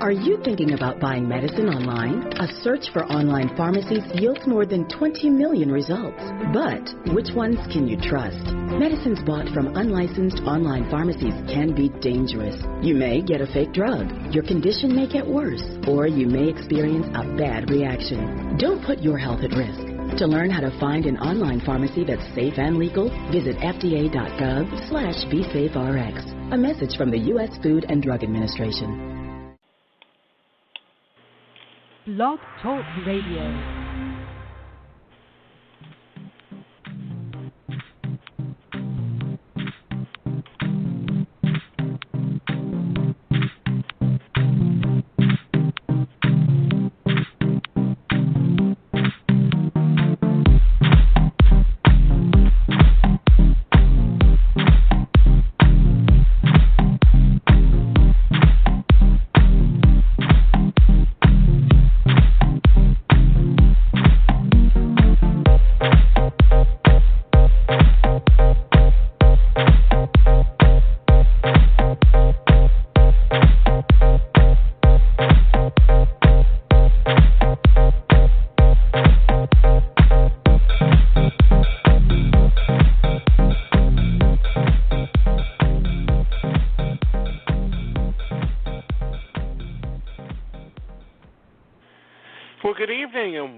Are you thinking about buying medicine online? A search for online pharmacies yields more than 20 million results. But which ones can you trust? Medicines bought from unlicensed online pharmacies can be dangerous. You may get a fake drug, your condition may get worse, or you may experience a bad reaction. Don't put your health at risk. To learn how to find an online pharmacy that's safe and legal, visit fda.gov/BeSafeRx. A message from the U.S. Food and Drug Administration. Blog Talk Radio.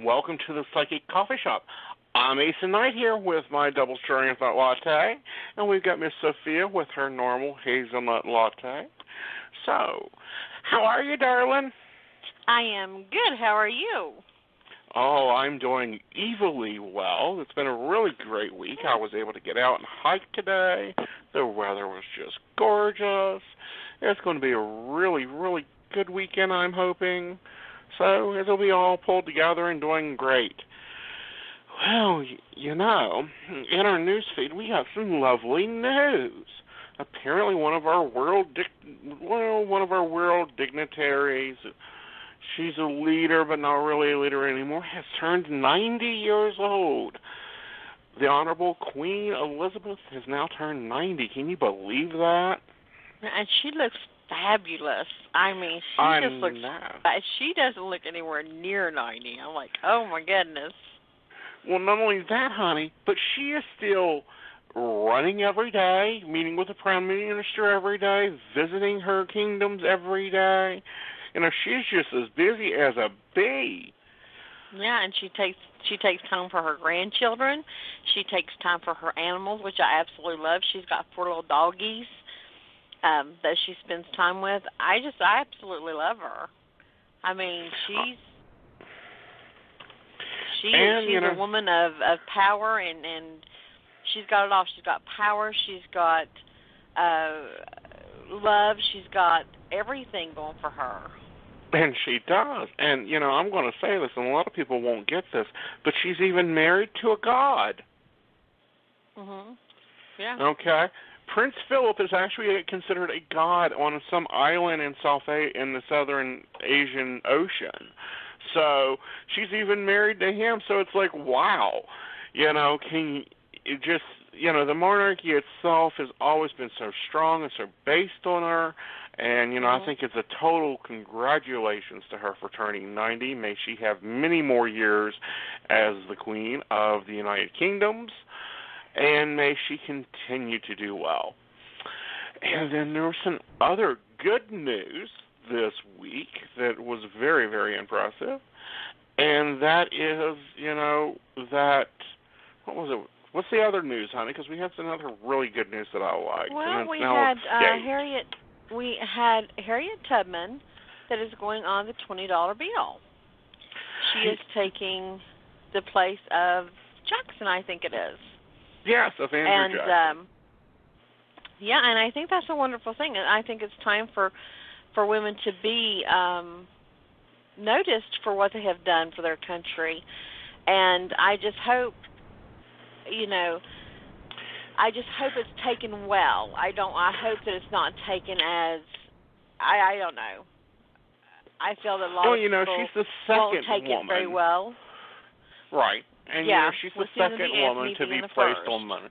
Welcome to the Psychic Coffee Shop. I'm Aeson Knight here with my double strawberry latte, and we've got Miss Sophia with her normal hazelnut latte. So, how are you, darling? I am good. How are you? Oh, I'm doing evilly well. It's been a really great week. I was able to get out and hike today. The weather was just gorgeous. It's going to be a really, really good weekend, I'm hoping. So it'll be all pulled together and doing great. Well, you know, in our news feed we have some lovely news. Apparently, one of our world dignitaries, she's a leader but not really a leader anymore, has turned 90 years old. The Honorable Queen Elizabeth has now turned 90. Can you believe that? And she looks fabulous. I mean, she doesn't look anywhere near 90. I'm like, oh my goodness. Well, not only that, honey, but she is still running every day, meeting with the Prime Minister every day, visiting her kingdoms every day. You know, she's just as busy as a bee. Yeah, and she takes time for her grandchildren. She takes time for her animals, which I absolutely love. She's got 4 little doggies that she spends time with. I absolutely love her. I mean, she's a woman of power, and she's got it all. She's got power. She's got love. She's got everything going for her. And she does. And, you know, I'm going to say this, and a lot of people won't get this, but she's even married to a god. Mhm. Yeah. Okay. Prince Philip is actually considered a god on some island in the southern Asian Ocean. So she's even married to him. So it's like, wow. You know, the monarchy itself has always been so strong and so based on her. And, you know, I think it's a total congratulations to her for turning 90. May she have many more years as the Queen of the United Kingdoms. And may she continue to do well. And then there was some other good news this week that was very, very impressive. And that is, you know, what was it? What's the other news, honey? Because we had some other really good news that I liked. Well, we had Harriet Tubman that is going on the $20 bill. She is taking the place of Jackson, I think it is. Yes, of Andrew Jackson. And I think that's a wonderful thing. And I think it's time for women to be noticed for what they have done for their country. And I just hope, it's taken well. I hope that it's not taken as, I don't know. I feel that a lot of people she's the second won't take woman. it very well. Right. And, she's the second woman to be placed on money.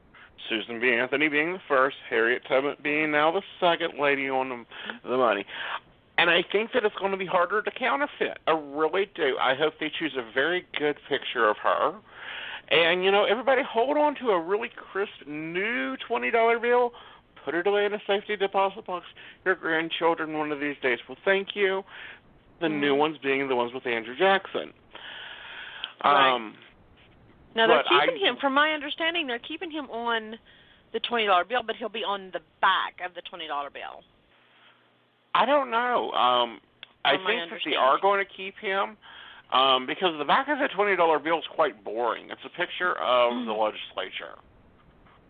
Susan B. Anthony being the first, Harriet Tubman being now the second lady on the money. And I think that it's going to be harder to counterfeit. I really do. I hope they choose a very good picture of her. And, everybody hold on to a really crisp new $20 bill. Put it away in a safety deposit box. Your grandchildren one of these days will thank you. The new ones being the ones with Andrew Jackson. Right. Now, they're keeping him, from my understanding, they're keeping him on the $20 bill, but he'll be on the back of the $20 bill. I don't know. I think that they are going to keep him because the back of the $20 bill is quite boring. It's a picture of the legislature.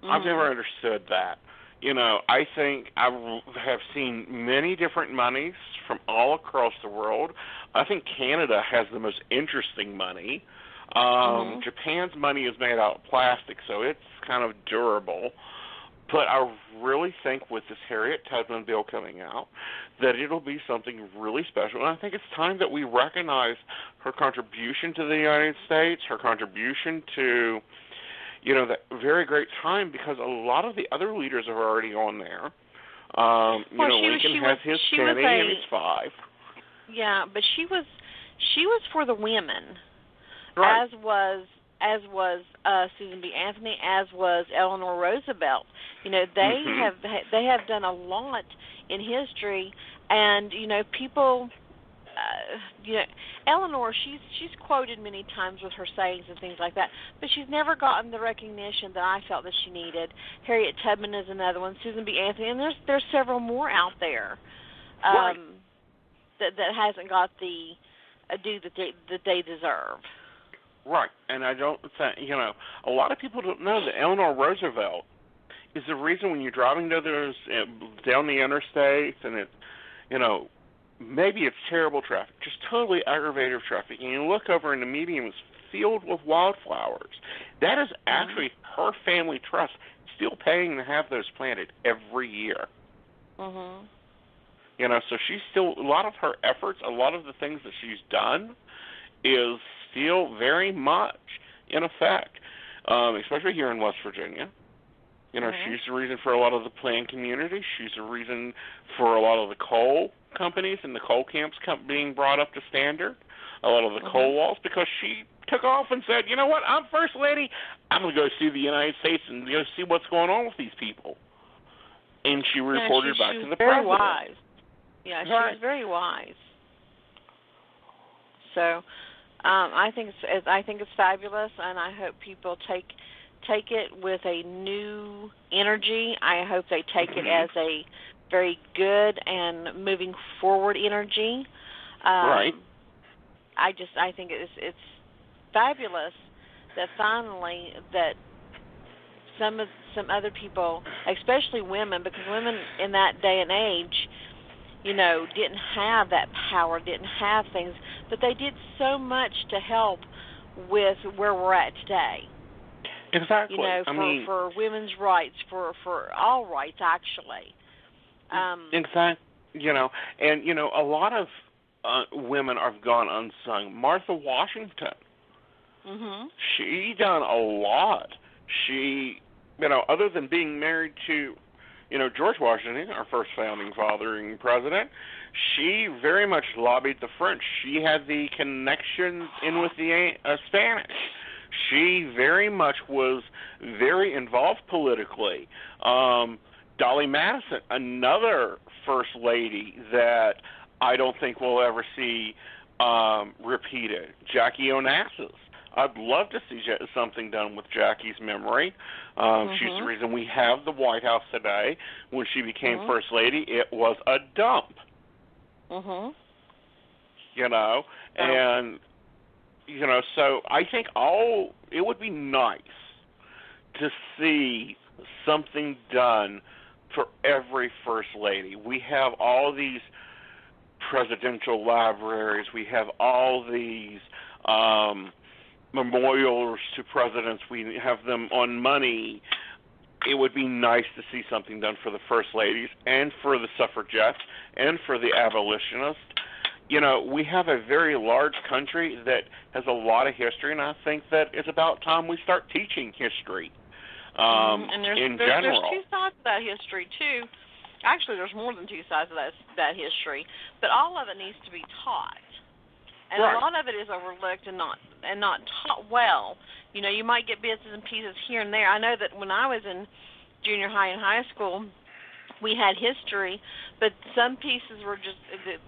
I've never understood that. I think I have seen many different monies from all across the world. I think Canada has the most interesting money. Japan's money is made out of plastic, so it's kind of durable. But I really think with this Harriet Tubman bill coming out that it'll be something really special. And I think it's time that we recognize her contribution to the United States, her contribution to, that very great time, because a lot of the other leaders are already on there. Lincoln has his 10 and he's 5. Yeah, but she was for the women, right. as was Susan B. Anthony, as was Eleanor Roosevelt. They have done a lot in history, and people. Eleanor, she's quoted many times with her sayings and things like that, but she's never gotten the recognition that I felt that she needed. Harriet Tubman is another one, Susan B. Anthony, and there's several more out there that hasn't got the due that they deserve. Right, and I don't think, a lot of people don't know that Eleanor Roosevelt is the reason when you're driving down the interstate and it, maybe it's terrible traffic, just totally aggravative traffic, and you look over and the median is filled with wildflowers. That is actually her family trust still paying to have those planted every year. So she's still, a lot of her efforts, a lot of the things that she's done is still very much in effect, especially here in West Virginia. She's the reason for a lot of the planned community. She's the reason for a lot of the coal companies and the coal camps being brought up to standard, a lot of the coal walls, because she took off and said, you know what, I'm First Lady, I'm going to go see the United States and see what's going on with these people. And she reported back to the president. Wise. Yeah, she was very wise. So I think it's fabulous, and I hope people take it with a new energy. I hope they take it as a very good and moving forward energy. Right. I think it's fabulous that finally that some other people, especially women, because women in that day and age, didn't have that power, didn't have things, but they did so much to help with where we're at today. Exactly. For women's rights, for all rights, actually. Exactly. And a lot of women have gone unsung. Martha Washington. She done a lot. She, other than being married to, George Washington, our first founding father and president, she very much lobbied the French. She had the connections in with the Spanish. She very much was very involved politically. Dolly Madison, another first lady that I don't think we'll ever see repeated. Jackie Onassis. I'd love to see something done with Jackie's memory. She's the reason we have the White House today. When she became First Lady, it was a dump. And, so I think it would be nice to see something done for every First Lady. We have all these presidential libraries. We have all these memorials to presidents. We have them on money. It would be nice to see something done for the First Ladies and for the suffragettes and for the abolitionists. We have a very large country that has a lot of history, and I think that it's about time we start teaching history and in general. There's two sides of that history, too. Actually, there's more than two sides of that history, but all of it needs to be taught. And right. A lot of it is overlooked and not taught well. You know, you might get bits and pieces here and there. I know that when I was in junior high and high school, we had history, but some pieces were just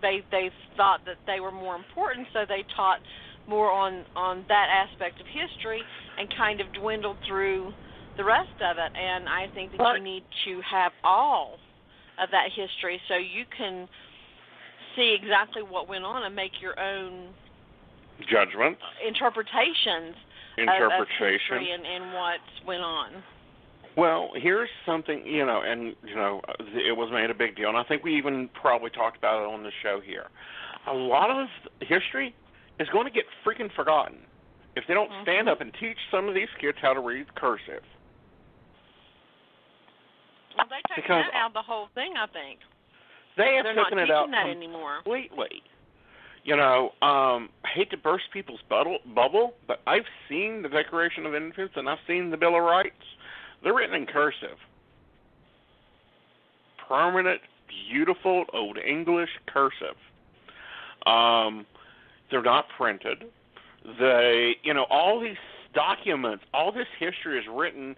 they thought that they were more important, so they taught more on that aspect of history and kind of dwindled through the rest of it. And I think that you need to have all of that history so you can see exactly what went on and make your own judgment, interpretations of history and what went on. Well, here's something, and it was made a big deal, and I think we even probably talked about it on the show here. A lot of history is going to get freaking forgotten if they don't stand up and teach some of these kids how to read cursive. Well, they're taking that out of the whole thing, I think. They're not taken it out that anymore. Completely. I hate to burst people's bubble, but I've seen the Declaration of Independence and I've seen the Bill of Rights. They're written in cursive. Permanent, beautiful, old English cursive. They're not printed. All these documents, all this history is written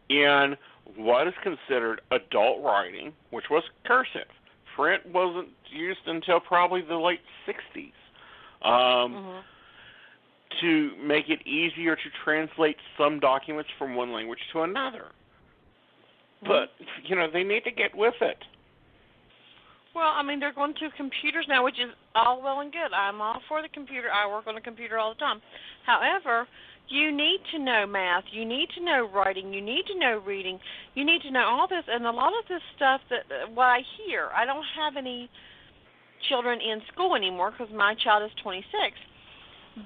in what is considered adult writing, which was cursive. Print wasn't used until probably the late 60s to make it easier to translate some documents from one language to another. But, they need to get with it. Well, I mean, they're going to computers now, which is all well and good. I'm all for the computer. I work on a computer all the time. However, you need to know math. You need to know writing. You need to know reading. You need to know all this. And a lot of this stuff what I hear, I don't have any children in school anymore because my child is 26.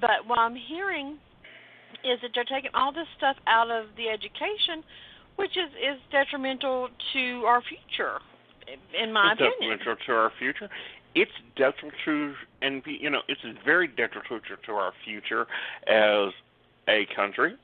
But what I'm hearing is that they're taking all this stuff out of the education, which is detrimental to our future, in my opinion. It's detrimental to our future. It's detrimental, and it's very detrimental to our future as a country.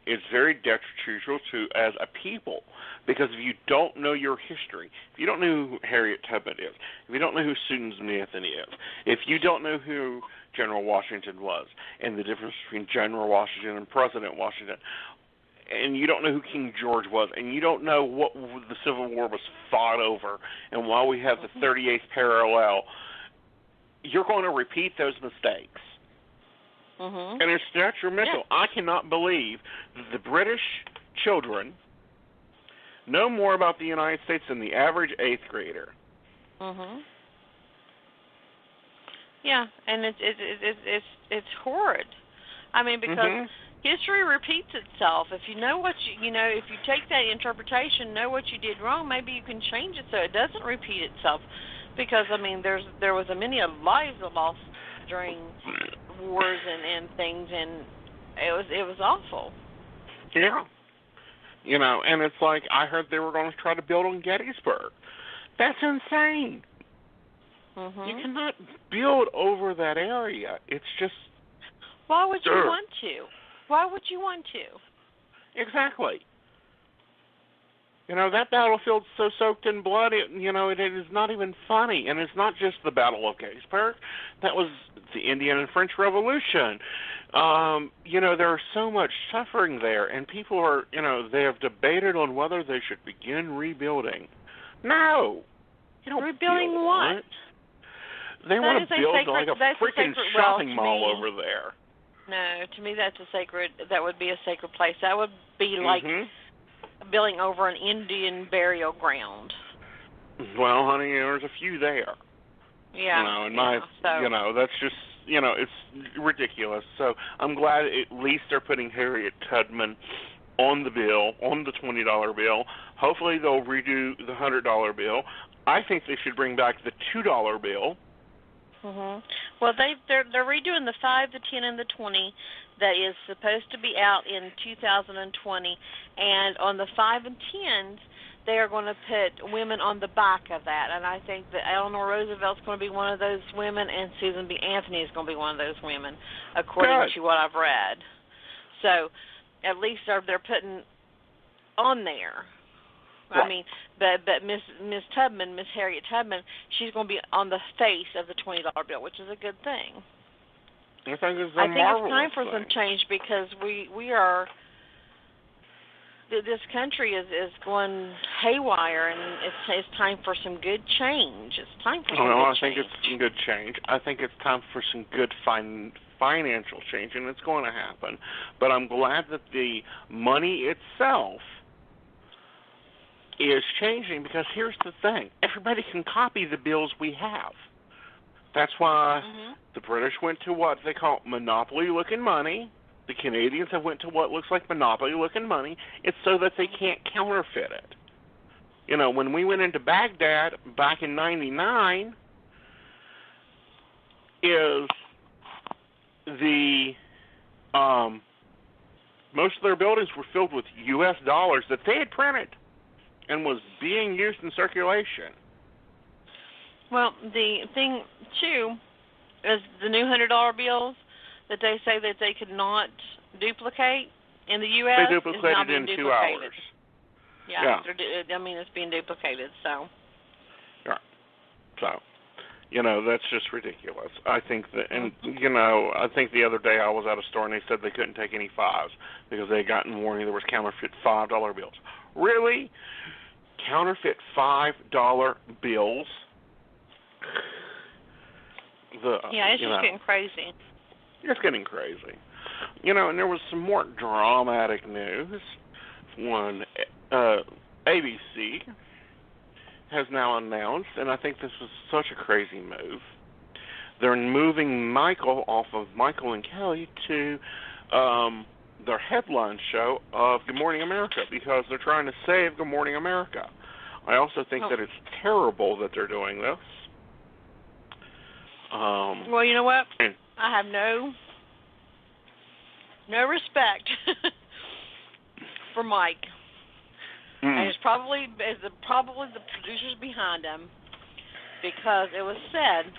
It's very detrimental to as a people, because if you don't know your history, if you don't know who Harriet Tubman is, if you don't know who Susan Smith is, if you don't know who General Washington was, and the difference between General Washington and President Washington, and you don't know who King George was, and you don't know what the Civil War was fought over, and why we have the 38th parallel, you're going to repeat those mistakes. And it's detrimental. Yeah. I cannot believe that the British children know more about the United States than the average 8th grader. Yeah, and it's horrid. I mean, because history repeats itself. If you know what if you take that interpretation, know what you did wrong, maybe you can change it so it doesn't repeat itself. Because I mean, there was many lives lost during wars and things, and it was awful. Yeah. And it's like, I heard they were going to try to build on Gettysburg. That's insane. You cannot build over that area. It's just... Why would you want to? Why would you want to? Exactly. That battlefield's so soaked in blood, it is not even funny. And it's not just the Battle of Gettysburg. That was the Indian and French Revolution. There is so much suffering there, and people are, they have debated on whether they should begin rebuilding. No. Rebuilding what? They want to build like a freaking shopping mall over there. No, to me that would be a sacred place. That would be like building over an Indian burial ground. Well, honey, there's a few there. Yeah. That's just, it's ridiculous. So I'm glad at least they're putting Harriet Tubman on the bill, on the $20 bill. Hopefully they'll redo the $100 bill. I think they should bring back the $2 bill. Well, they're redoing the 5, the 10, and the 20 that is supposed to be out in 2020. And on the 5 and 10s, they are going to put women on the back of that. And I think that Eleanor Roosevelt's going to be one of those women, and Susan B. Anthony is going to be one of those women, according to what I've read. So at least they're putting on there. I mean, but Miss Tubman, Miss Harriet Tubman, she's going to be on the face of the $20 bill, which is a good thing. I think it's time for some change because we are. This country is going haywire, and it's time for some good change. It's time for some good change. I think it's some good change. I think it's time for some good financial change, and it's going to happen. But I'm glad that the money itself is changing, because here's the thing. Everybody can copy the bills we have. That's why the British went to what they call monopoly-looking money. The Canadians have went to what looks like monopoly-looking money. It's so that they can't counterfeit it. You know, when we went into Baghdad back in 99, is the most of their buildings were filled with U.S. dollars that they had printed and was being used in circulation. Well, the thing, too, is the new $100 bills that they say that they could not duplicate in the U.S. They duplicated in 2 hours. Yeah. I mean, it's being duplicated, so. Yeah. So, you know, that's just ridiculous. I think that, and, you know, I think the other day I was at a store and they said they couldn't take any fives because they had gotten warning there was counterfeit $5 bills. Really? Counterfeit $5 bills? It's just getting crazy. It's getting crazy. You know, and there was some more dramatic news when ABC has now announced, and I think this was such a crazy move, they're moving Michael off of Michael and Kelly to their headline show of Good Morning America, because they're trying to save Good Morning America. I also think that it's terrible that they're doing this. Well, you know what? I have no respect for Mike. And it's probably the producers behind him, because it was said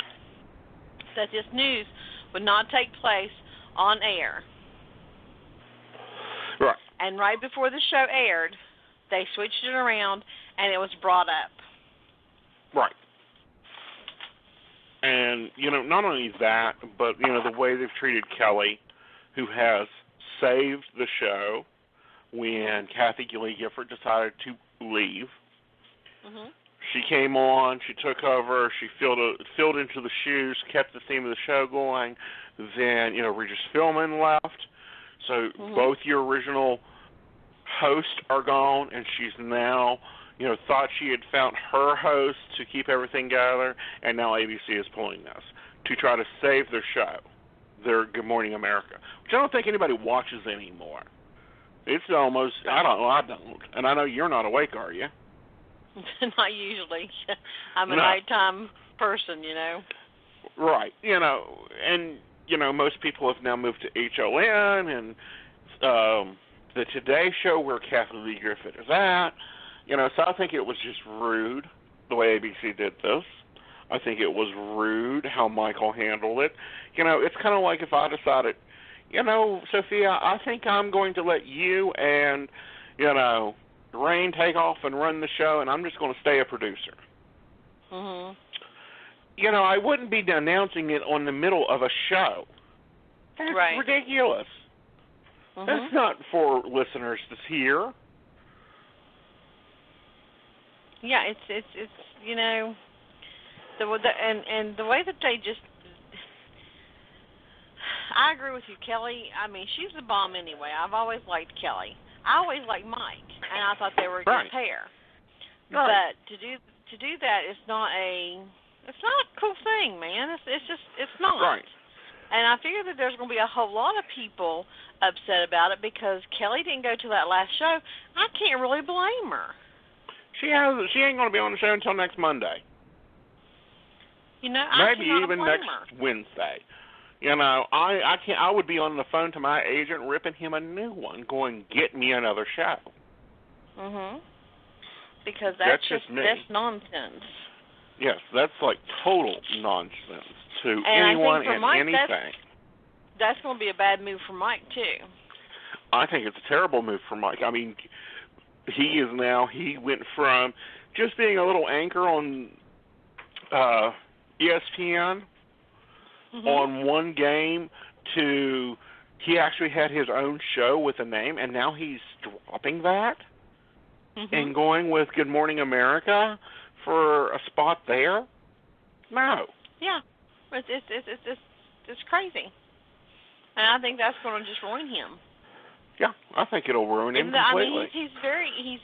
that this news would not take place on air. Right. And right before the show aired, they switched it around and it was brought up. Right. And, you know, not only that, but, you know, the way they've treated Kelly, who has saved the show when Kathy Lee Gifford decided to leave. She came on, she took over, she filled into the shoes, kept the theme of the show going. Then, you know, Regis Philbin left. So both your original hosts are gone, and she's now, you know, thought she had found her host to keep everything together, and now ABC is pulling this to try to save their show, their Good Morning America, which I don't think anybody watches anymore. It's almost, I don't, and I know you're not awake, are you? Not usually. I'm a nighttime person, you know. Right, you know, and, you know, most people have now moved to HON and the Today Show where Kathy Lee Griffith is at. You know, so I think it was just rude the way ABC did this. I think it was rude how Michael handled it. You know, it's kind of like if I decided, you know, Sophia, I think I'm going to let you and, you know, Raine take off and run the show, and I'm just going to stay a producer. You know, I wouldn't be announcing it on the middle of a show. That's ridiculous. That's not for listeners to hear. Yeah, it's you know, the way that they just. I agree with you, Kelly. I mean, she's the bomb anyway. I've always liked Kelly. I always liked Mike, and I thought they were a good pair. But to do that, it's not a cool thing, man. It's not. Right. And I figure that there's going to be a whole lot of people upset about it because Kelly didn't go to that last show. I can't really blame her. She ain't going to be on the show until next Monday. You know, maybe even next Wednesday. You know, I would be on the phone to my agent ripping him a new one, going, get me another show. Because that's nonsense. Yes, that's like total nonsense to anyone and Mike, anything. That's going to be a bad move for Mike, too. I think it's a terrible move for Mike. I mean, he went from just being a little anchor on ESPN on one game to he actually had his own show with a name, and now he's dropping that and going with Good Morning America for a spot there. No. Yeah, it's crazy, and I think that's going to just ruin him. Yeah, I think it'll ruin him completely. I mean, he's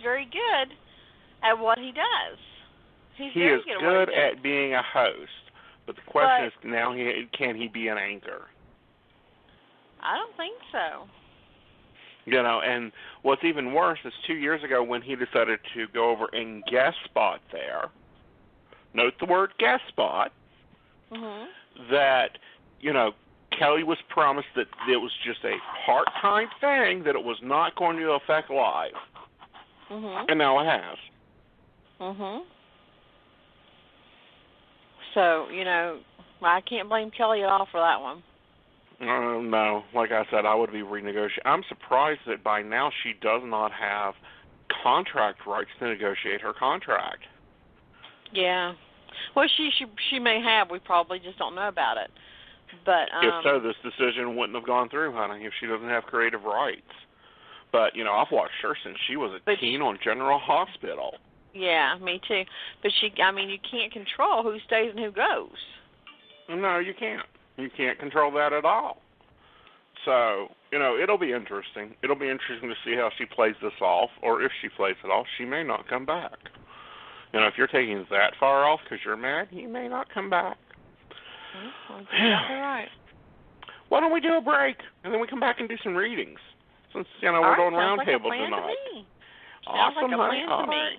very good at what he does. He is good at being a host, but the question is now, can he be an anchor? I don't think so. You know, and what's even worse is 2 years ago when he decided to go over and guest spot there. Note the word guest spot. That, you know, Kelly was promised that it was just a part-time thing, that it was not going to affect live. And now it has. So, you know, I can't blame Kelly at all for that one. No, like I said, I would be renegotiating. I'm surprised that by now she does not have contract rights to negotiate her contract. Yeah. Well, she may have. We probably just don't know about it. But if so, this decision wouldn't have gone through, honey, if she doesn't have creative rights. But, you know, I've watched her since she was a teen on General Hospital. Yeah, me too. But you can't control who stays and who goes. No, you can't. You can't control that at all. So, you know, it'll be interesting. It'll be interesting to see how she plays this off, or if she plays it off, she may not come back. You know, if you're taking that far off because you're mad, you may not come back. That's exactly right. Why don't we do a break, and then we come back and do some readings, since, you know, we're doing roundtable tonight. Awesome, honey. All right.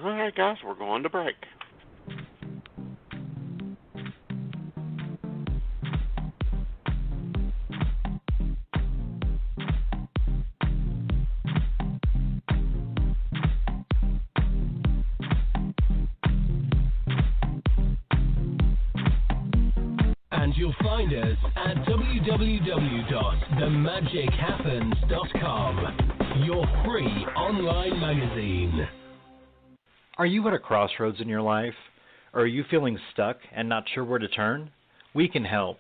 All right, guys, we're going to break. And you'll find us at www.themagichappens.com, your free online magazine. Are you at a crossroads in your life? Or are you feeling stuck and not sure where to turn? We can help.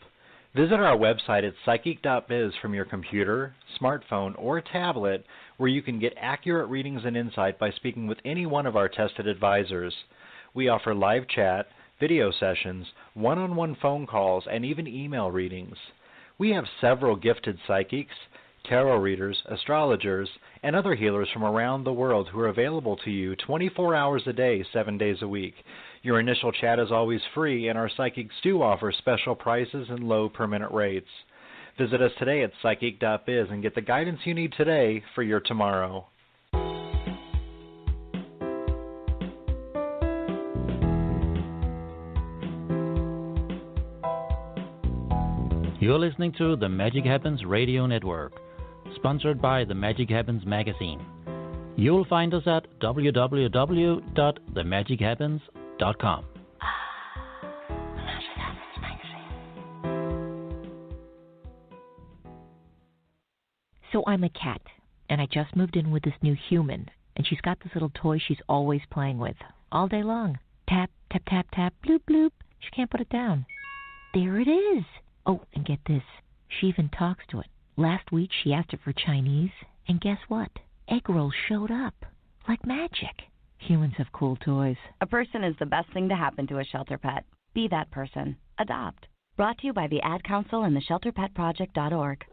Visit our website at psychic.biz from your computer, smartphone, or tablet, where you can get accurate readings and insight by speaking with any one of our tested advisors. We offer live chat, video sessions, one-on-one phone calls, and even email readings. We have several gifted psychics, tarot readers, astrologers, and other healers from around the world who are available to you 24 hours a day, 7 days a week. Your initial chat is always free, and our psychics do offer special prices and low per-minute rates. Visit us today at psychic.biz and get the guidance you need today for your tomorrow. You're listening to the Magic Happens Radio Network, sponsored by the Magic Happens magazine. You'll find us at www.themagichappens.com. So I'm a cat, and I just moved in with this new human, and she's got this little toy she's always playing with, all day long. Tap, tap, tap, tap, bloop, bloop. She can't put it down. There it is. Oh, and get this. She even talks to it. Last week she asked it for Chinese, and guess what? Egg rolls showed up. Like magic. Humans have cool toys. A person is the best thing to happen to a shelter pet. Be that person. Adopt. Brought to you by the Ad Council and the ShelterPetProject.org.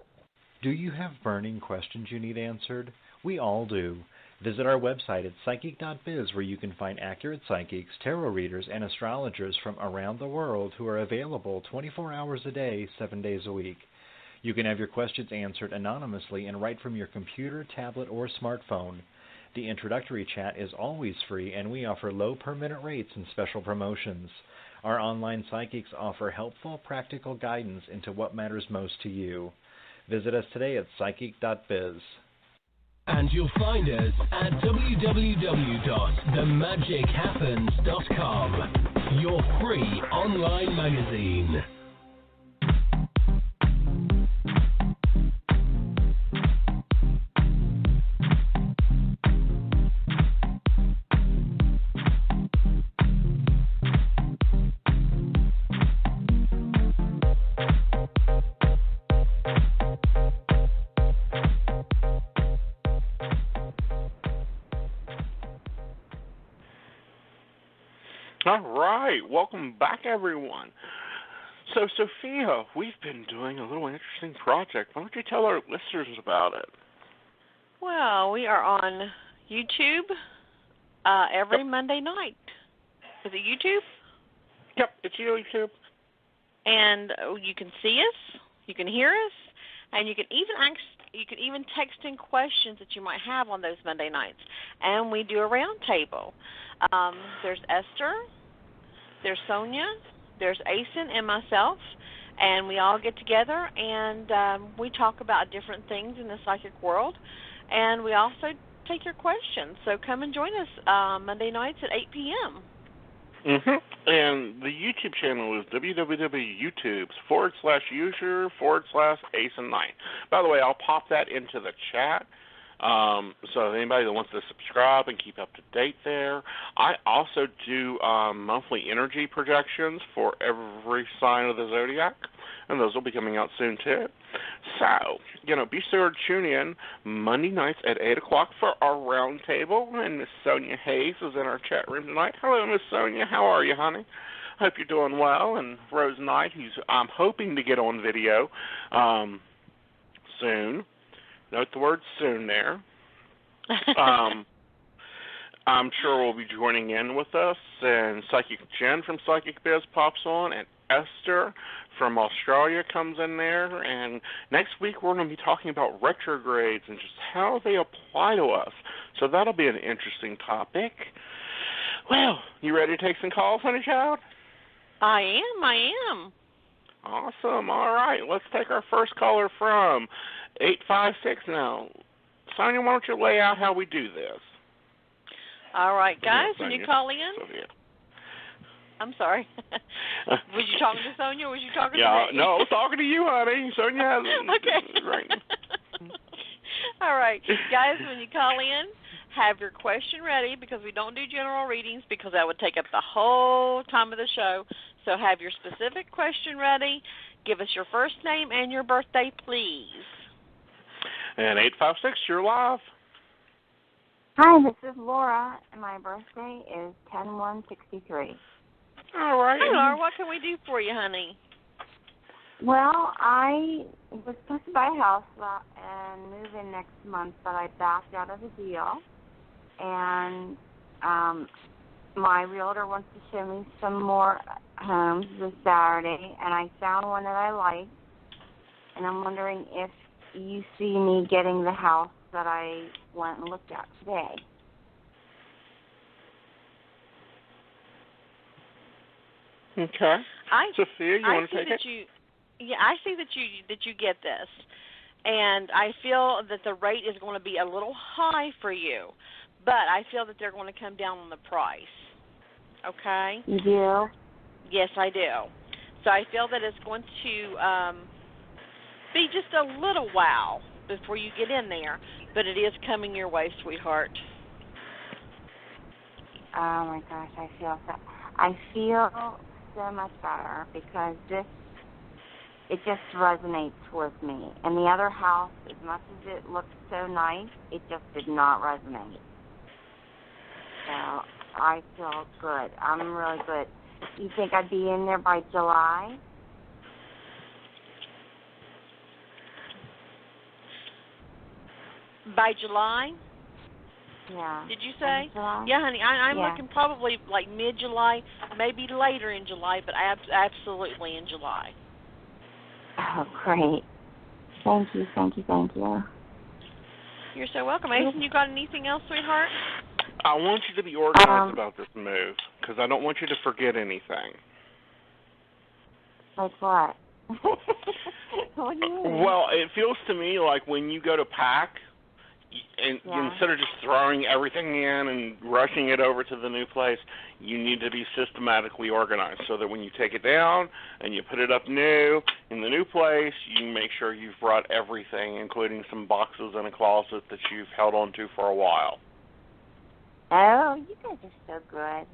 Do you have burning questions you need answered? We all do. Visit our website at psychic.biz, where you can find accurate psychics, tarot readers, and astrologers from around the world who are available 24 hours a day, 7 days a week. You can have your questions answered anonymously and right from your computer, tablet, or smartphone. The introductory chat is always free, and we offer low per-minute rates and special promotions. Our online psychics offer helpful, practical guidance into what matters most to you. Visit us today at psychic.biz. And you'll find us at www.themagichappens.com, your free online magazine. right. Welcome back, everyone. So, Sophia, we've been doing a little interesting project. Why don't you tell our listeners about it? Well, we are on YouTube every Monday night. Is it YouTube? Yep, it's YouTube. And you can see us, you can hear us, and you can even text in questions that you might have on those Monday nights. And we do a round table. There's Esther, there's Sonia, there's Aeson, and myself, and we all get together and we talk about different things in the psychic world, and we also take your questions. So come and join us Monday nights at 8 p.m. And the YouTube channel is www.youtube.com/user/Aeson Knight. By the way, I'll pop that into the chat. So anybody that wants to subscribe and keep up to date there. I also do monthly energy projections for every sign of the zodiac, and those will be coming out soon too. So, be sure to tune in Monday nights at 8 o'clock for our round table, and Miss Sonia Hayes is in our chat room tonight. Hello, Miss Sonia. How are you, honey? Hope you're doing well. And Rose Knight, who's I'm hoping to get on video soon. Note the word soon there. I'm sure we'll be joining in with us, and Psychic Jen from Psychic Biz pops on, and Esther from Australia comes in there, and next week we're going to be talking about retrogrades and just how they apply to us. So that'll be an interesting topic. Well, you ready to take some calls, honey child? I am. Awesome. All right, let's take our first caller from 856 now. Sonia, why don't you lay out how we do this? All right, guys, when you call in. Sophia. I'm sorry. Was you talking to Sonia or was you talking to me? No, I was talking to you, honey. Sonia has okay. Right. All right, guys, when you call in, have your question ready because we don't do general readings because that would take up the whole time of the show. So have your specific question ready. Give us your first name and your birthday, please. And 856, you're live. Hi, this is Laura, and my birthday is 10/1/63. All right. Hi, Laura. What can we do for you, honey? Well, I was supposed to buy a house and move in next month, but I backed out of the deal. And my realtor wants to show me some more homes this Saturday, and I found one that I like. And I'm wondering if you see me getting the house that I went and looked at today. Okay. Sophia, you want to take it? I see that you get this, and I feel that the rate is going to be a little high for you, but I feel that they're going to come down on the price. Okay? You do? Yes, I do. So I feel that it's going to be just a little wow before you get in there, but it is coming your way, sweetheart. Oh my gosh, I feel so much better because it just resonates with me. And the other house, as much as it looked so nice, it just did not resonate. So I feel good. I'm really good. You think I'd be in there by July? By July? Yeah. Did you say? July? Yeah, honey. I'm looking probably like mid-July, maybe later in July, but absolutely in July. Oh, great. Thank you. You're so welcome. Aeson, you got anything else, sweetheart? I want you to be organized about this move because I don't want you to forget anything. Like what? What do you mean? Well, it feels to me like when you go to pack, and instead of just throwing everything in and rushing it over to the new place, you need to be systematically organized so that when you take it down and you put it up new in the new place, you make sure you've brought everything, including some boxes in a closet that you've held on to for a while. Oh, you guys are so good.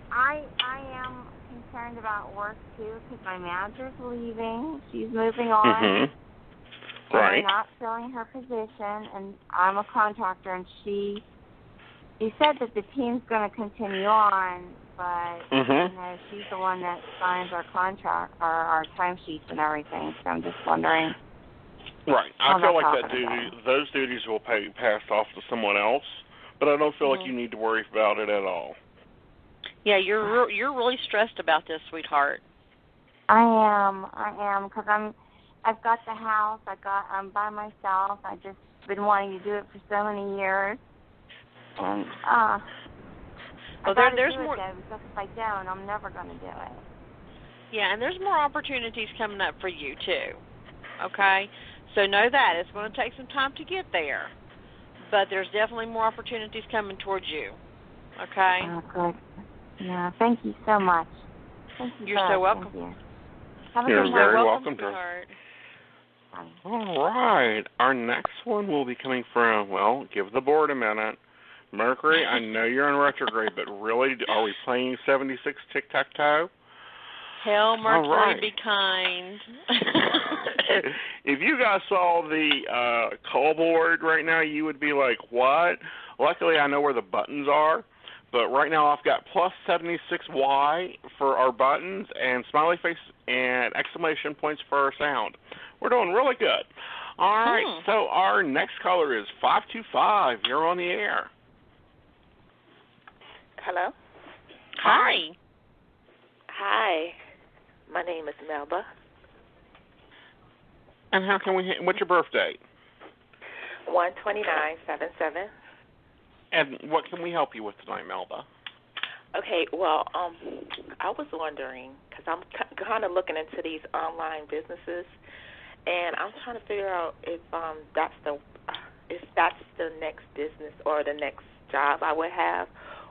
I am concerned about work too because my manager's leaving. She's moving on. Mm-hmm. Right. And I'm not filling her position, and I'm a contractor, and she you said that the team's going to continue on, but you know, she's the one that signs our contract, our timesheets and everything. So I'm just wondering. Right. I feel like those duties will be passed off to someone else, but I don't feel like you need to worry about it at all. Yeah, you're really stressed about this, sweetheart. I am, because I've got the house. I'm by myself. I just been wanting to do it for so many years, and well, there's more. Because if I don't, I'm never going to do it. Yeah, and there's more opportunities coming up for you too. Okay, so know that it's going to take some time to get there, but there's definitely more opportunities coming towards you. Okay. Oh, good. Yeah, thank you so much. Thank you. You're so welcome. Thank you. You're very welcome, sweetheart. All right. Our next one will be coming from, well, give the board a minute. Mercury, I know you're in retrograde, but really, are we playing 76 tic-tac-toe? Hell, Mercury, be kind. If you guys saw the call board right now, you would be like, what? Luckily, I know where the buttons are. But right now I've got plus 76Y for our buttons and smiley face and exclamation points for our sound. We're doing really good. All right, so our next caller is 525. You're on the air. Hello? Hi. Hi. My name is Melba. And how can we? What's your birth date? 12977. And what can we help you with tonight, Melba? Okay, well, I was wondering, because I'm kind of looking into these online businesses, and I'm trying to figure out if that's the next business or the next job I would have,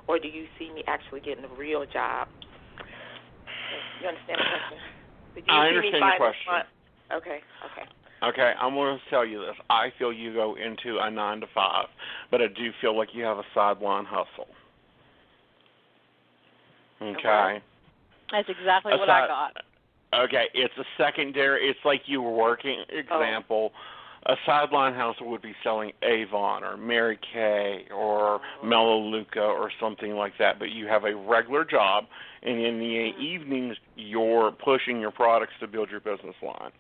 or do you see me actually getting a real job? You understand the question? I understand your question. Okay. Okay, I'm going to tell you this. I feel you go into a 9 to 5, but I do feel like you have a sideline hustle. Okay. That's exactly what I got. Okay, it's a secondary. It's like you were working. Example, a sideline hustle would be selling Avon or Mary Kay or Melaleuca or something like that, but you have a regular job, and in the evenings you're pushing your products to build your business line.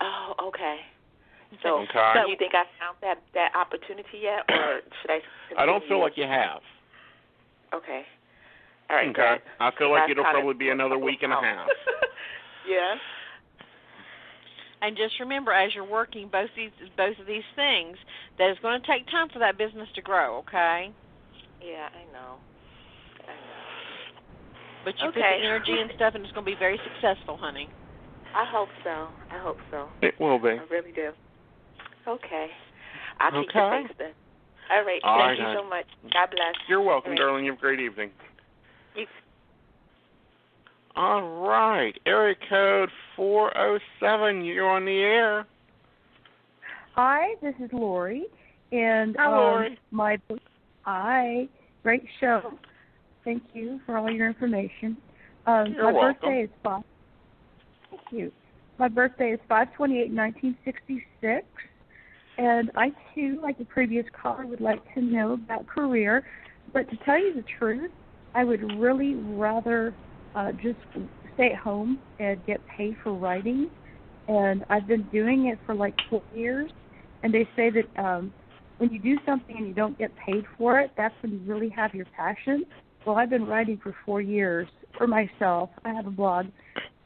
Oh, okay. So, do you think I found that opportunity yet, or should I continue? I don't feel like you have. Okay. All right. Okay. Good. I feel like it'll probably be another week and a half. Yeah. And just remember, as you're working both of these things, that it's going to take time for that business to grow. Okay. Yeah, I know. But you put the energy and stuff, and it's going to be very successful, honey. I hope so. It will be. I really do. Okay. I'll keep you posted. All right. Thank you so much. God bless. You're welcome, darling. You have a great evening. You. All right. Area code 407. You're on the air. Hi, this is Lori. And hi, Lori. Hi. Great show. Thank you for all your information. You're welcome. Birthday is 5. Thank you. My birthday is 5/28/1966, and I too, like the previous caller, would like to know about career. But to tell you the truth, I would really rather just stay at home and get paid for writing. And I've been doing it for like 4 years, and they say that when you do something and you don't get paid for it, that's when you really have your passion. Well, I've been writing for 4 years for myself. I have a blog.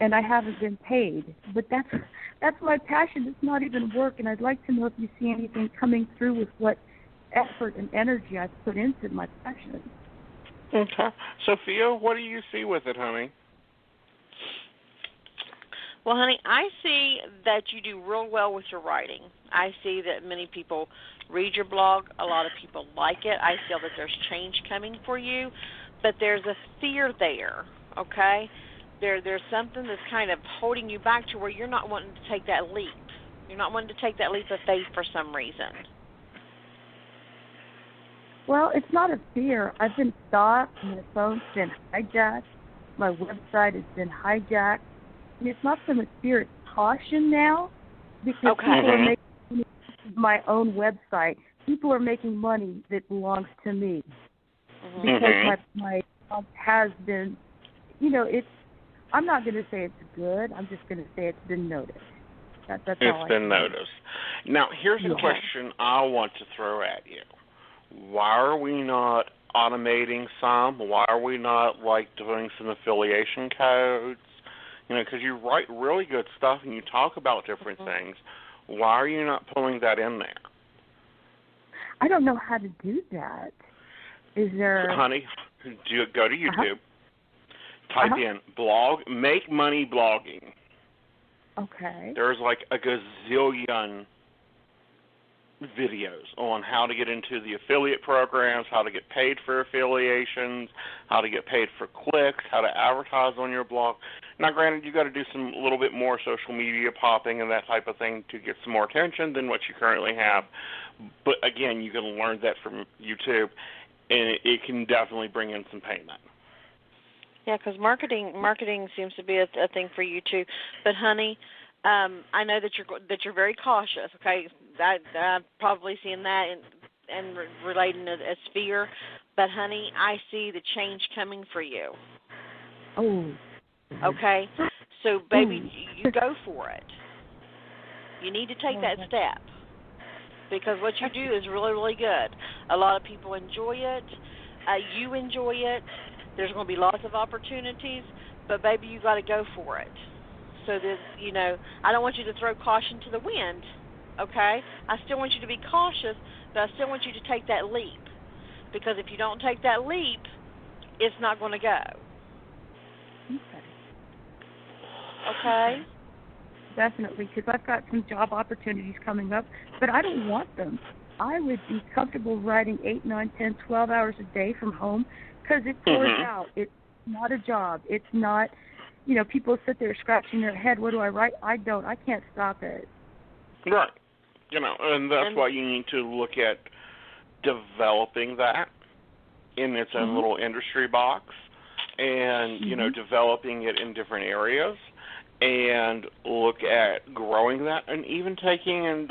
And I haven't been paid, but that's my passion. It's not even work, and I'd like to know if you see anything coming through with what effort and energy I've put into my passion. Okay. Sophia, what do you see with it, honey? Well, honey, I see that you do real well with your writing. I see that many people read your blog. A lot of people like it. I feel that there's change coming for you, but there's a fear there, okay? There's something that's kind of holding you back to where you're not wanting to take that leap. You're not wanting to take that leap of faith for some reason. Well, it's not a fear. I've been stalked. My phone's been hijacked. My website has been hijacked. And it's not so much fear. It's caution now because people are making my own website. people are making money that belongs to me because my job has been, it's. I'm not going to say it's good. I'm just going to say it's been noticed. That's it's been noticed. Now, here's a question I want to throw at you. Why are we not automating some? Why are we not, doing some affiliation codes? Because you write really good stuff and you talk about different things. Why are you not pulling that in there? I don't know how to do that. Is there... Honey, go to YouTube. Type in make money blogging. Okay. There's a gazillion videos on how to get into the affiliate programs, how to get paid for affiliations, how to get paid for clicks, how to advertise on your blog. Now, granted, you got to do some little bit more social media popping and that type of thing to get some more attention than what you currently have. But again, you can learn that from YouTube, and it can definitely bring in some payment. Yeah, because marketing seems to be a thing for you too. But honey, I know that you're very cautious. Okay, I'm probably seeing that and relating it as fear. But honey, I see the change coming for you. Oh. Okay, so baby, you go for it. You need to take that step because what you do is really, really good. A lot of people enjoy it. You enjoy it. There's going to be lots of opportunities, but baby, you got to go for it. So that I don't want you to throw caution to the wind. Okay, I still want you to be cautious, but I still want you to take that leap because if you don't take that leap, it's not going to go. Okay. Definitely, because I've got some job opportunities coming up, but I don't want them. I would be comfortable writing 8, 9, 10, 12 hours a day from home because it pours out. It's not a job. It's not, people sit there scratching their head, what do I write? I don't. I can't stop it. Right. And that's why you need to look at developing that in its own little industry box and, developing it in different areas. And look at growing that and even taking and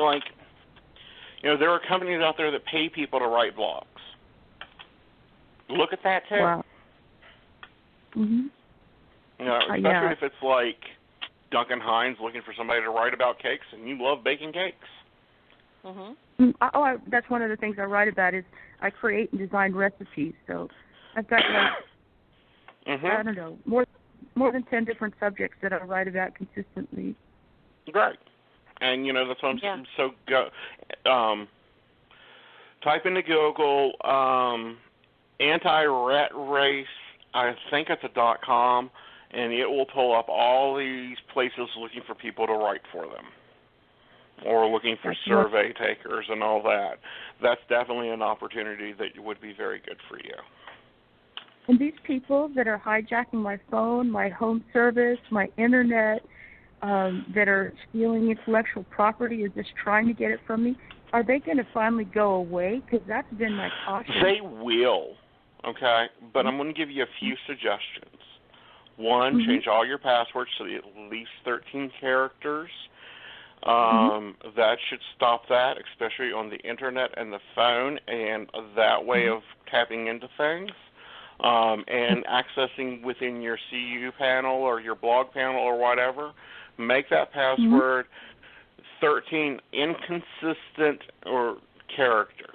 there are companies out there that pay people to write blogs. Look at that too. Wow. Especially if it's Duncan Hines looking for somebody to write about cakes and you love baking cakes. That's one of the things I write about is I create and design recipes. So I've got I don't know, more than 10 different subjects that I write about consistently. Right. And, that's what I'm so type into Google anti-rat race, I think it's a .com, and it will pull up all these places looking for people to write for them or looking for survey takers and all that. That's definitely an opportunity that would be very good for you. And these people that are hijacking my phone, my home service, my internet, that are stealing intellectual property or just trying to get it from me, are they going to finally go away? Because that's been my caution. They will, okay? But I'm going to give you a few suggestions. One, change all your passwords to at least 13 characters. That should stop that, especially on the internet and the phone, and that way of tapping into things. And accessing within your CU panel or your blog panel or whatever, make that password 13 inconsistent or characters.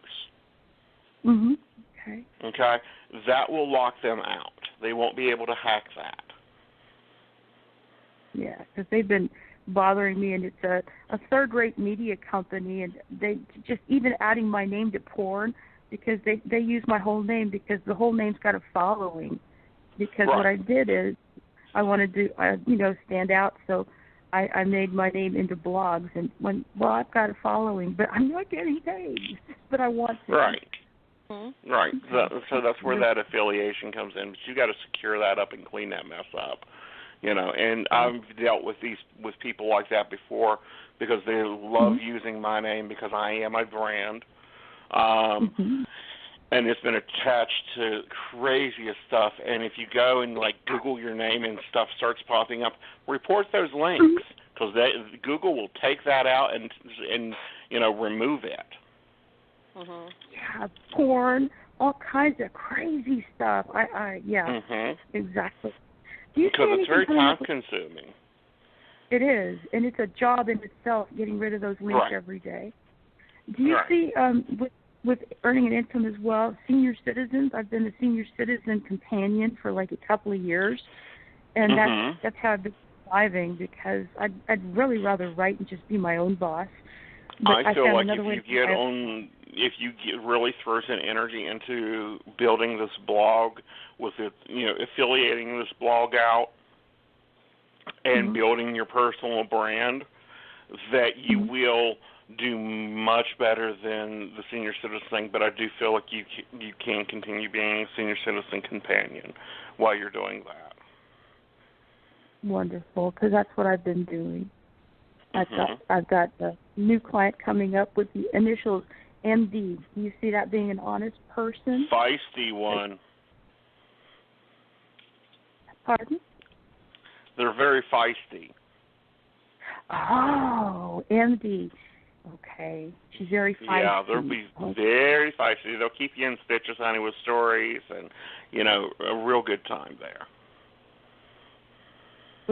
Okay? That will lock them out. They won't be able to hack that. Yeah, because they've been bothering me, and it's a third-rate media company, and they just even adding my name to porn, because they use my whole name because the whole name's got a following. Because what I did is I wanted to, stand out, so I made my name into blogs. And I've got a following, but I'm not getting paid, but I want to. Right. Right. So that's where that affiliation comes in. But you got to secure that up and clean that mess up. And I've dealt with people like that before because they love using my name because I am a brand. And it's been attached to craziest stuff. And if you go and Google your name and stuff starts popping up, report those links because Google will take that out and remove it. Yeah, porn, all kinds of crazy stuff. Exactly. Do you because see it's very anything time consuming. It is, and it's a job in itself, getting rid of those links every day. Do you see, with earning an income as well, senior citizens? I've been a senior citizen companion for like a couple of years, and that's how I've been surviving, because I'd really rather write and just be my own boss. But I feel like if you really throw some energy into building this blog, with it, affiliating this blog out and building your personal brand, that you will do much better than the senior citizen thing. But I do feel like you can continue being a senior citizen companion while you're doing that. Wonderful, because that's what I've been doing. I've got a new client coming up with the initials MD. Do you see that being an honest person? Feisty one. Pardon? They're very feisty. Oh, MD. Okay. She's very feisty. Yeah, they'll be very feisty. They'll keep you in stitches, honey, with stories and, a real good time there.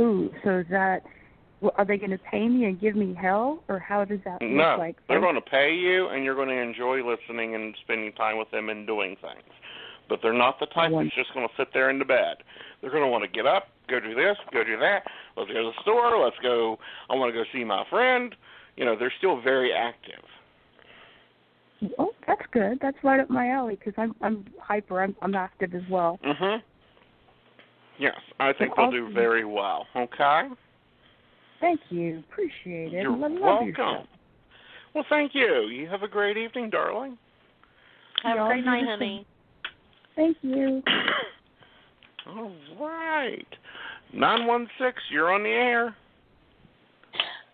Ooh, so is that, are they going to pay me and give me hell, or how does that look like? They're going to pay you, and you're going to enjoy listening and spending time with them and doing things. But they're not the type that's just going to sit there in the bed. They're going to want to get up, go do this, go do that. Let's go to the store. Let's go. I want to go see my friend. They're still very active. Oh, that's good. That's right up my alley, because I'm hyper. I'm active as well. Yes, I think they'll do very well. Okay. Thank you. Appreciate it. You're welcome. Well, thank you. You have a great evening, darling. Have a great night, honey. Thank you. All right. 916, you're on the air.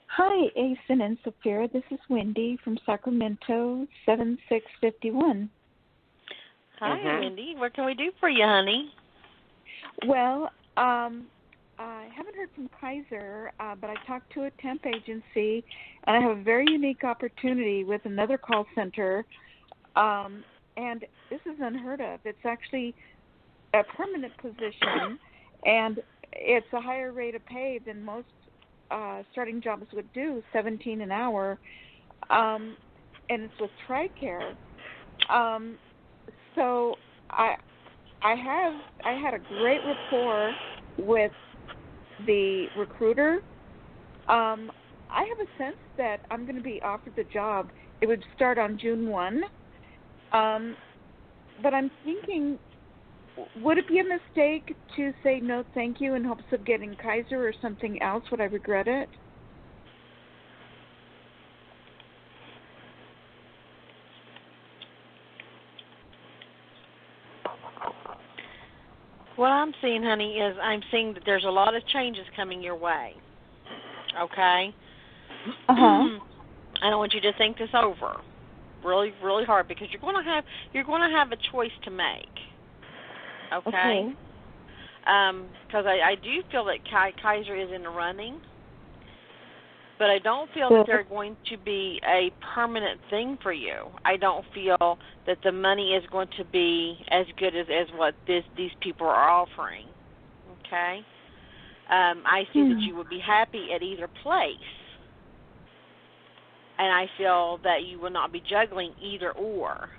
Hi, Aeson and Sophera. This is Wendy from Sacramento, 7651. Hi, Wendy. What can we do for you, honey? Well, I haven't heard from Kaiser, but I talked to a temp agency, and I have a very unique opportunity with another call center, and this is unheard of. It's actually a permanent position, and it's a higher rate of pay than most starting jobs would do, $17 an hour, and it's with TRICARE. So I had a great rapport with the recruiter. I have a sense that I'm going to be offered the job. It would start on June 1. But I'm thinking, would it be a mistake to say no thank you in hopes of getting Kaiser or something else? Would I regret it? What I'm seeing, honey, is I'm seeing that there's a lot of changes coming your way. Okay? I don't want you to think this over really, really hard, because you're going to have a choice to make. Okay? Because I do feel that Kaiser is in the running, but I don't feel that they're going to be a permanent thing for you. I don't feel that the money is going to be as good as what these people are offering. Okay? I see that you would be happy at either place, and I feel that you will not be juggling either or.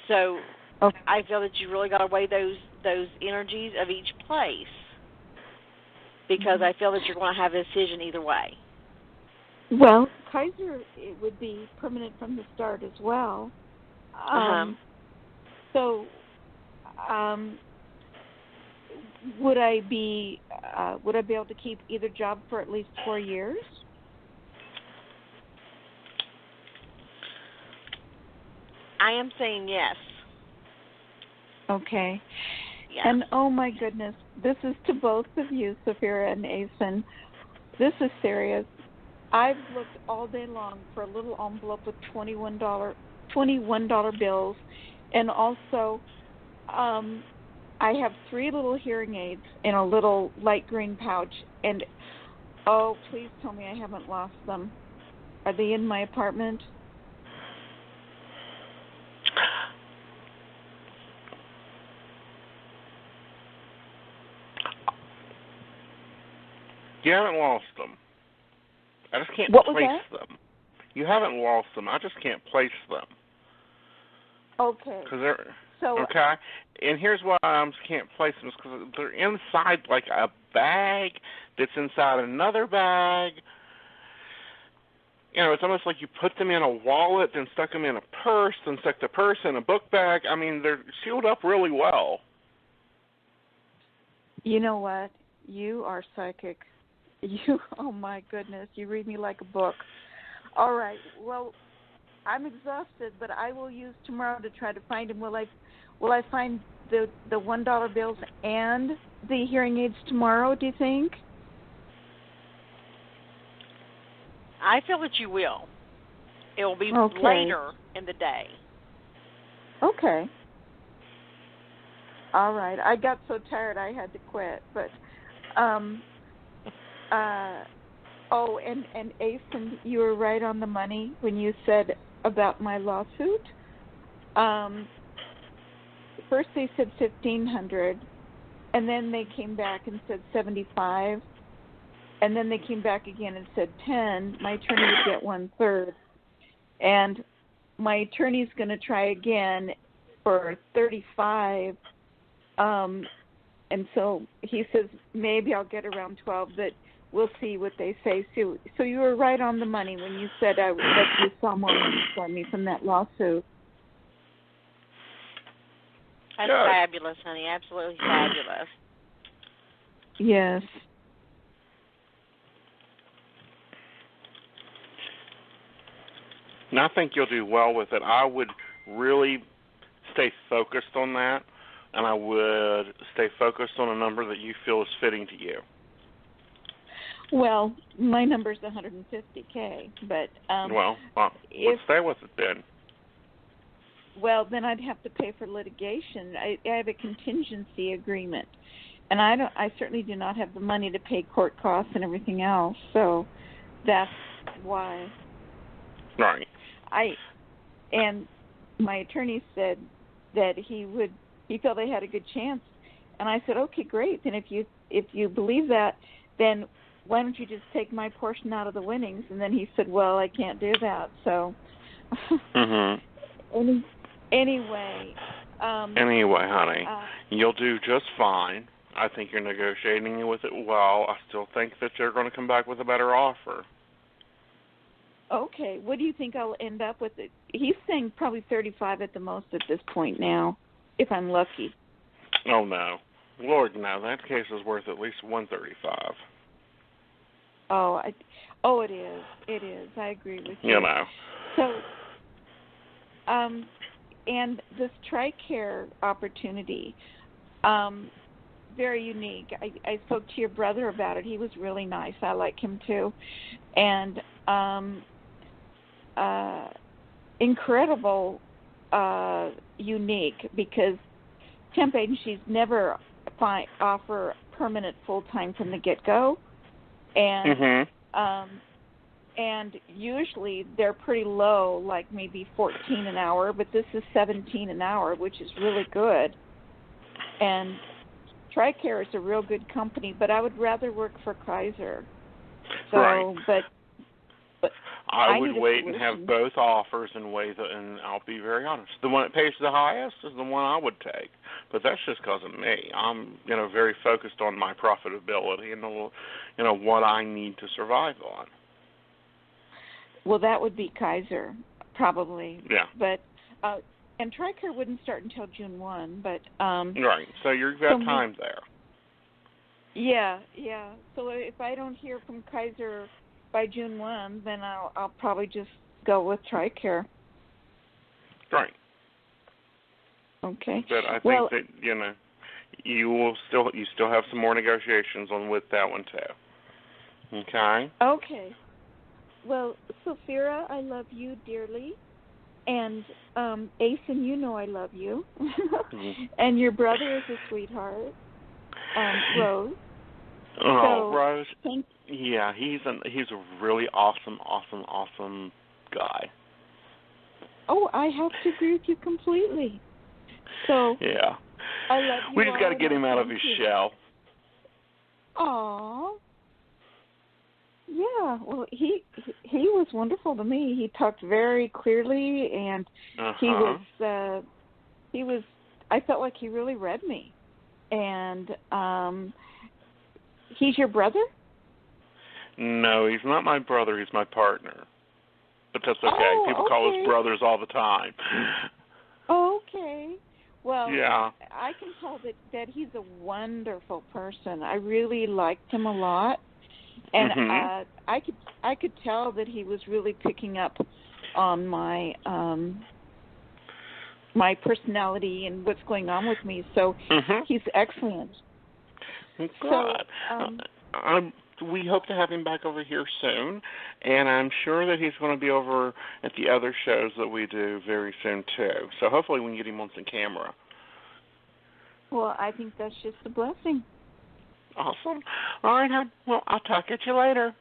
So I feel that you really got to weigh those energies of each place, because I feel that you're going to have a decision either way. Well, Kaiser, it would be permanent from the start as well. So, would I be able to keep either job for at least 4 years? I am saying yes. Okay. Yeah. And oh my goodness, this is to both of you, Sophera and Aeson. This is serious. I've looked all day long for a little envelope with $21 bills, and also I have 3 little hearing aids in a little light green pouch, and oh, please tell me I haven't lost them. Are they in my apartment? You haven't lost them. I just can't What was place that? them. You haven't lost them. I just can't place them. Okay. Cause they're, so okay. And here's why I just can't place them. Is because they're inside like a bag that's inside another bag. You know, it's almost like you put them in a wallet, then stuck them in a purse, then stuck the purse in a book bag. I mean, they're sealed up really well. You know what? You are psychic. Oh my goodness, you read me like a book. All right, well, I'm exhausted, but I will use tomorrow to try to find them. Will I find the $1 bills and the hearing aids tomorrow, do you think? I feel that you will. It will be Okay. later in the day. Okay. All right. I got so tired I had to quit, but and Aeson, you were right on the money when you said about my lawsuit. First they said $1,500, and then they came back and said $75, and then they came back again and said $10. My attorney would get 1/3, and my attorney's going to try again for $35. And so he says maybe I'll get around 12, but we'll see what they say. So you were right on the money when you said that you saw more money for me from that lawsuit. That's fabulous, honey. Absolutely fabulous. Yes. And I think you'll do well with it. I would really stay focused on that, and I would stay focused on a number that you feel is fitting to you. Well, my number's $150K, but let's stay with it then. Well, then I'd have to pay for litigation. I have a contingency agreement, and I certainly do not have the money to pay court costs and everything else. So that's why. Right. And my attorney said that he felt they had a good chance, and I said, okay, great. Then if you believe that, then why don't you just take my portion out of the winnings? And then he said, well, I can't do that. So anyway, honey, you'll do just fine. I think you're negotiating with it well. I still think that you're going to come back with a better offer. Okay, what do you think I'll end up with? It? He's saying probably 35 at the most at this point now, if I'm lucky. Oh no, Lord, no! That case is worth at least $135. Oh, it is. It is. I agree with you. You know. So, and this TRICARE opportunity, very unique. I spoke to your brother about it. He was really nice. I like him too, and incredible, unique, because temp agencies never offer permanent full-time from the get-go, and and usually they're pretty low, like maybe $14 an hour, but this is $17 an hour, which is really good. And TRICARE is a real good company, but I would rather work for Kaiser. So, right. But I would wait and have both offers and weigh and I'll be very honest. The one that pays the highest is the one I would take, but that's just because of me. I'm, very focused on my profitability and what I need to survive on. Well, that would be Kaiser, probably. Yeah. But and TRICARE wouldn't start until June 1, but right. So you've got time there. Yeah. So if I don't hear from Kaiser by June 1, then I'll probably just go with TRICARE. Right. Okay. But I think that you still have some more negotiations on with that one too. Okay. Okay. Well, Sophera, I love you dearly, and Aeson, I love you, and your brother is a sweetheart, Rose. Oh, so, Rose. Yeah, he's a really awesome guy. Oh, I have to agree with you completely. So yeah, I love you. We just got to get him out of his shell. Aww. Yeah, well, he was wonderful to me. He talked very clearly, and he was. I felt like he really read me. And he's your brother? No, he's not my brother. He's my partner. But that's okay. People call us brothers all the time. Okay. Well, yeah. I can tell that he's a wonderful person. I really liked him a lot. And I could tell that he was really picking up on my my personality and what's going on with me. So he's excellent. Good. So, we hope to have him back over here soon, and I'm sure that he's going to be over at the other shows that we do very soon too. So hopefully we can get him on some camera. Well, I think that's just a blessing. Awesome. All right, hon. Well, I'll talk at you later.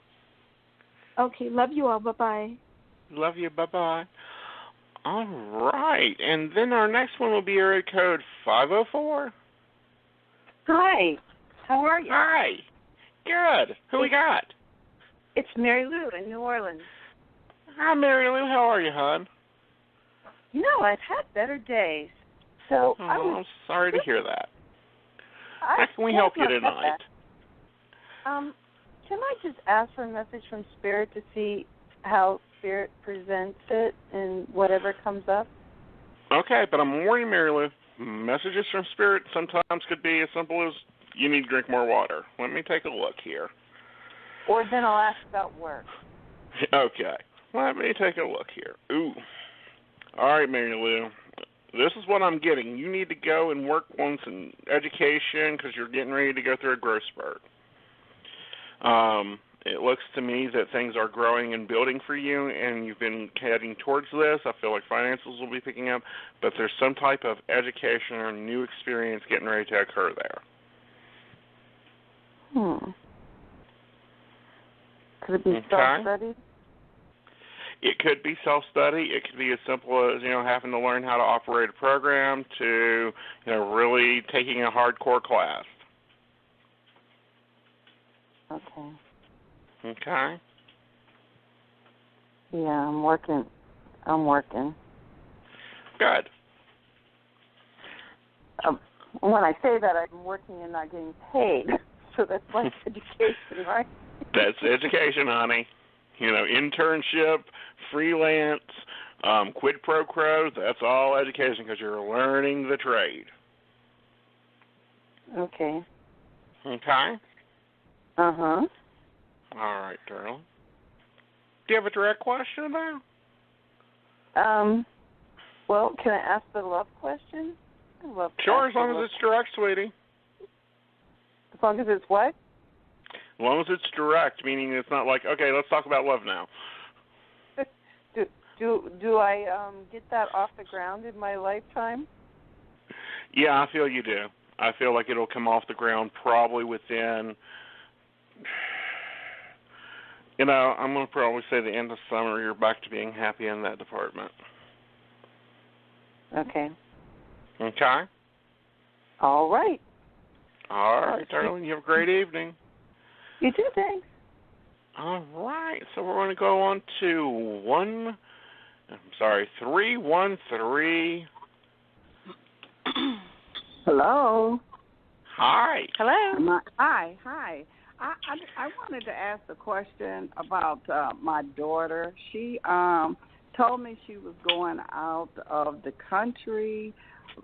Okay, love you all. Bye-bye. Love you. Bye-bye. All right, and then our next one will be area code 504. Hi. How are you? Hi. Good. Who we got? It's Mary Lou in New Orleans. Hi, Mary Lou. How are you, hon? You know, I've had better days. So I'm sorry to hear that. How can we help you tonight? Can I just ask for a message from Spirit to see how Spirit presents it and whatever comes up? Okay, but I'm warning Mary Lou, messages from Spirit sometimes could be as simple as you need to drink more water. Let me take a look here. Or then I'll ask about work. Okay. Let me take a look here. Ooh. All right, Mary Lou. This is what I'm getting. You need to go and work on some education because you're getting ready to go through a growth spurt. It looks to me that things are growing and building for you, and you've been heading towards this. I feel like finances will be picking up, but there's some type of education or new experience getting ready to occur there. Could it be self-study? It could be self-study. It could be as simple as, having to learn how to operate a program to, really taking a hardcore class. Okay. Okay. Yeah, I'm working. Good. When I say that, I'm working and not getting paid. So that's like education, right? That's education, honey. Internship, freelance, quid pro quo, that's all education because you're learning the trade. Okay. Okay? Uh-huh. All right, darling. Do you have a direct question about? Well, can I ask the love question? Sure, as long as it's direct, sweetie. As long as it's what? As long as it's direct, meaning it's not like, okay, let's talk about love now. Do I get that off the ground in my lifetime? Yeah, I feel you do. I feel like it'll come off the ground probably within, I'm going to probably say the end of summer, you're back to being happy in that department. Okay. Okay? All right. All right, darling. You have a great evening. You too, thanks. All right. So we're going to go on to 313. Hello. Hi. Hello. Hi. I wanted to ask a question about my daughter. She told me she was going out of the country,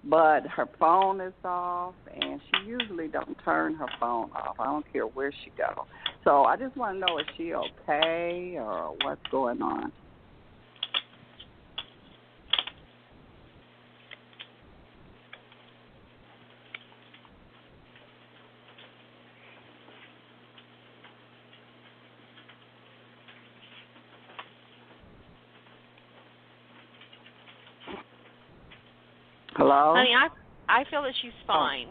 but her phone is off, and she usually don't turn her phone off. I don't care where she goes. So I just want to know, is she okay or what's going on? Hello? Honey, I feel that she's fine.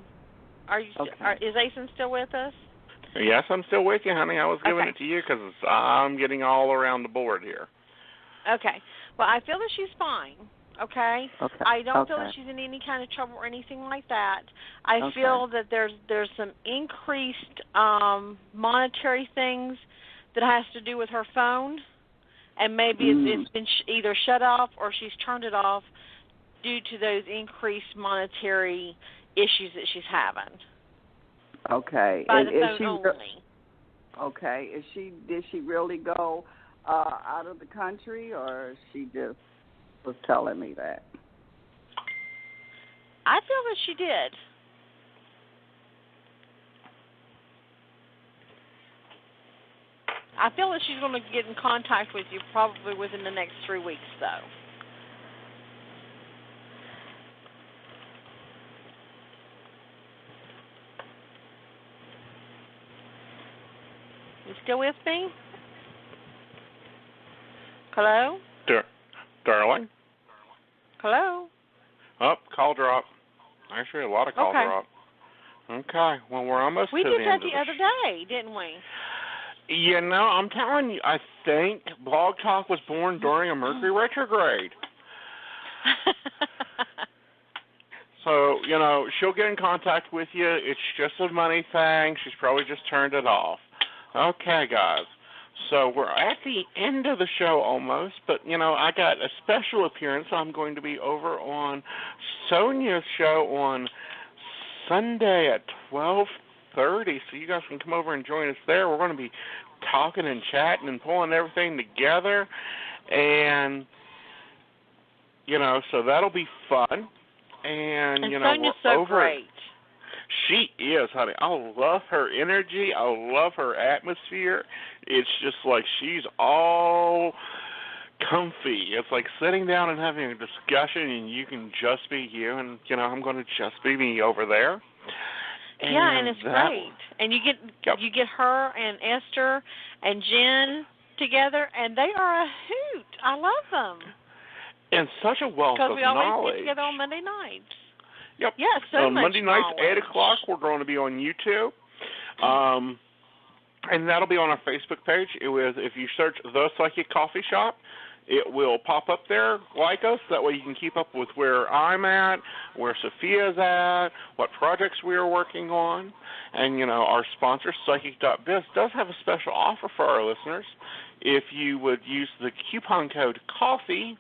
Are you? Okay. Is Aeson still with us? Yes, I'm still with you, honey. I was giving it to you because I'm getting all around the board here. Okay. Well, I feel that she's fine. Okay. I don't feel that she's in any kind of trouble or anything like that. I feel that there's some increased monetary things that has to do with her phone, and maybe it's been either shut off or she's turned it off due to those increased monetary issues that she's having. Okay. By and the phone only. Okay. Did she really go out of the country, or she just was telling me that? I feel that she did. I feel that she's going to get in contact with you probably within the next 3 weeks, though. You still with me? Hello? Darling? Hello? Oh, call drop. Actually, a lot of call drop. Okay, well, we're almost to the end. We did that the other day, didn't we? You know, I'm telling you, I think Blog Talk was born during a Mercury retrograde. So, you know, she'll get in contact with you. It's just a money thing. She's probably just turned it off. Okay, guys. So we're at the end of the show almost, but, you know, I got a special appearance. I'm going to be over on Sonia's show on Sunday at 12:30, so you guys can come over and join us there. We're going to be talking and chatting and pulling everything together, and, you know, so that'll be fun. And you know, Sonia's we're so over great. She is, honey. I love her energy. I love her atmosphere. It's just like she's all comfy. It's like sitting down and having a discussion, and you can just be you. And you know, I'm going to just be me over there. And it's great. And you get her and Esther and Jen together, and they are a hoot. I love them. And such a wealth of knowledge. Because we always get together on Monday nights. Yep. Yeah, so much Monday nights, knowledge. 8 o'clock, we're going to be on YouTube. And that'll be on our Facebook page. If you search The Psychic Coffee Shop, it will pop up there. Like us. That way you can keep up with where I'm at, where Sophia's at, what projects we are working on. And, you know, our sponsor, Psychic.biz, does have a special offer for our listeners. If you would use the coupon code COFFEE,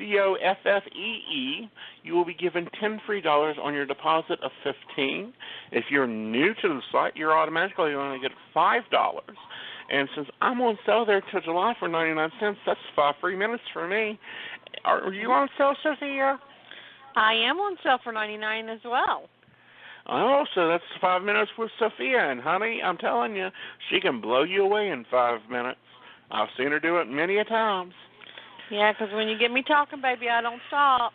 COFFEE, you will be given $10 free on your deposit of $15. If you're new to the site, you're automatically going to get $5. And since I'm on sale there till July for 99 cents, that's 5 free minutes for me. Are you on sale, Sophia? I am on sale for 99 as well. Oh, so that's 5 minutes with Sophia. And, honey, I'm telling you, she can blow you away in 5 minutes. I've seen her do it many a times. Yeah, because when you get me talking, baby, I don't stop.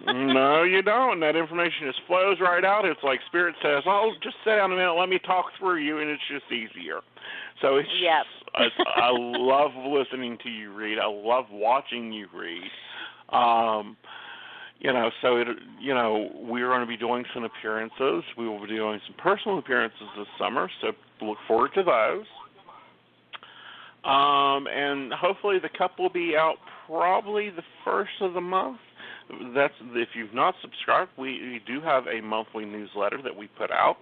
No, you don't. That information just flows right out. It's like Spirit says, oh, just sit down a minute, let me talk through you, and it's just easier. So it's I love listening to you read. I love watching you read. You know, so, we're going to be doing some appearances. We will be doing some personal appearances this summer, so look forward to those. And hopefully the cup will be out probably the first of the month. That's if you've not subscribed, we do have a monthly newsletter that we put out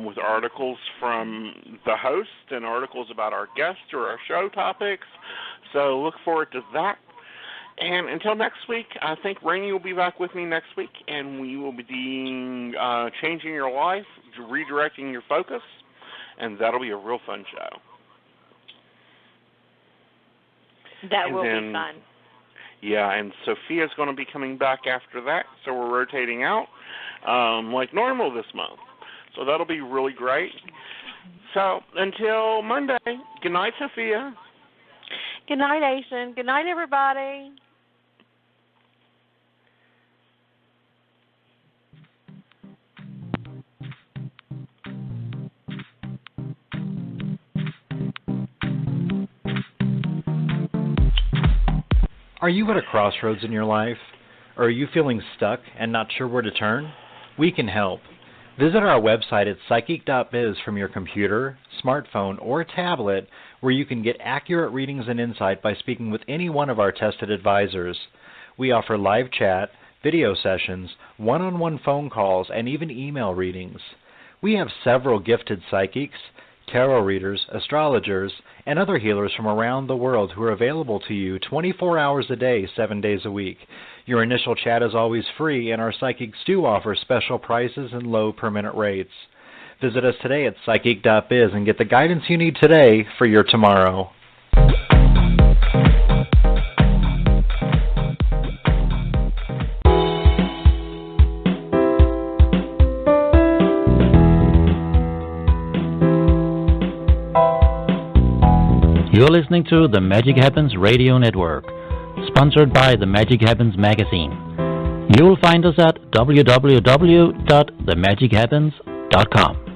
with articles from the host and articles about our guests or our show topics. So look forward to that. And until next week, I think Raine will be back with me next week, and we will be changing your life, redirecting your focus, and that'll be a real fun show. That will be fun. Yeah, and Sophia's going to be coming back after that, so we're rotating out like normal this month. So that'll be really great. So until Monday, good night, Sophia. Good night, Aeson. Good night, everybody. Are you at a crossroads in your life? Or are you feeling stuck and not sure where to turn? We can help. Visit our website at psychic.biz from your computer, smartphone, or tablet, where you can get accurate readings and insight by speaking with any one of our tested advisors. We offer live chat, video sessions, one-on-one phone calls, and even email readings. We have several gifted psychics, tarot readers, astrologers, and other healers from around the world who are available to you 24 hours a day, 7 days a week. Your initial chat is always free, and our psychics do offer special prices and low per-minute rates. Visit us today at psychic.biz and get the guidance you need today for your tomorrow. You're listening to the Magic Happens Radio Network, sponsored by the Magic Happens magazine. You'll find us at www.themagichappens.com.